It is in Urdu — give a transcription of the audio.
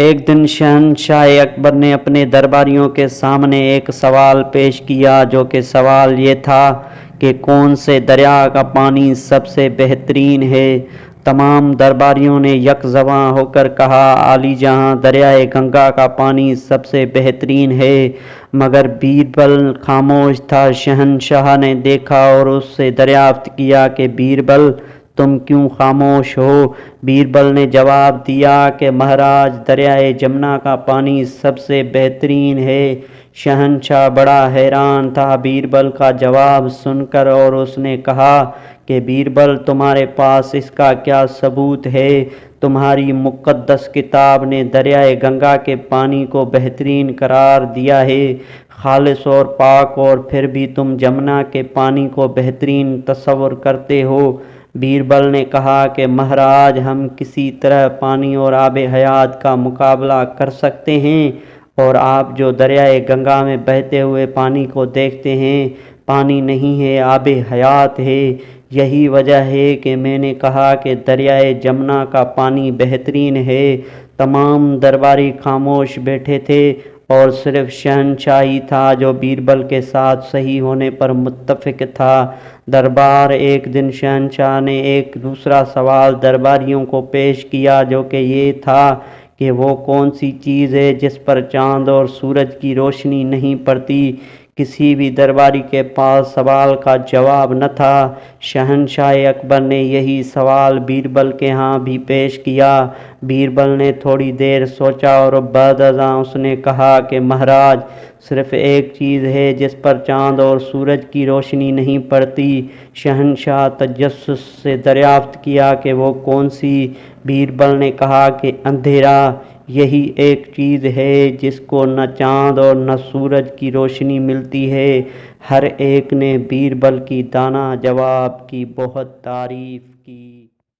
ایک دن شہنشاہ اکبر نے اپنے درباریوں کے سامنے ایک سوال پیش کیا، جو کہ سوال یہ تھا کہ کون سے دریا کا پانی سب سے بہترین ہے۔ تمام درباریوں نے یک زباں ہو کر کہا، عالی جہاں دریائے گنگا کا پانی سب سے بہترین ہے۔ مگر بیربل خاموش تھا۔ شہنشاہ نے دیکھا اور اس سے دریافت کیا کہ بیربل، تم کیوں خاموش ہو؟ بیربل نے جواب دیا کہ مہاراج، دریائے جمنا کا پانی سب سے بہترین ہے۔ شہنشاہ بڑا حیران تھا بیربل کا جواب سن کر، اور اس نے کہا کہ بیربل، تمہارے پاس اس کا کیا ثبوت ہے؟ تمہاری مقدس کتاب نے دریائے گنگا کے پانی کو بہترین قرار دیا ہے، خالص اور پاک، اور پھر بھی تم جمنا کے پانی کو بہترین تصور کرتے ہو۔ بیربل نے کہا کہ مہاراج، ہم کسی طرح پانی اور آب حیات کا مقابلہ کر سکتے ہیں، اور آپ جو دریائے گنگا میں بہتے ہوئے پانی کو دیکھتے ہیں، پانی نہیں ہے، آب حیات ہے۔ یہی وجہ ہے کہ میں نے کہا کہ دریائے جمنا کا پانی بہترین ہے۔ تمام درباری خاموش بیٹھے تھے، اور صرف شہنشاہ ہی تھا جو بیربل کے ساتھ صحیح ہونے پر متفق تھا۔ دربار ایک دن شہنشاہ نے ایک دوسرا سوال درباریوں کو پیش کیا، جو کہ یہ تھا کہ وہ کون سی چیز ہے جس پر چاند اور سورج کی روشنی نہیں پڑتی۔ کسی بھی درباری کے پاس سوال کا جواب نہ تھا۔ شہنشاہ اکبر نے یہی سوال بیربل کے ہاں بھی پیش کیا۔ بیربل نے تھوڑی دیر سوچا، اور بعد ازاں اس نے کہا کہ مہاراج، صرف ایک چیز ہے جس پر چاند اور سورج کی روشنی نہیں پڑتی۔ شہنشاہ تجسس سے دریافت کیا کہ وہ کون سی؟ بیربل نے کہا کہ اندھیرا۔ یہی ایک چیز ہے جس کو نہ چاند اور نہ سورج کی روشنی ملتی ہے۔ ہر ایک نے بیربل کی دانا جواب کی بہت تعریف کی۔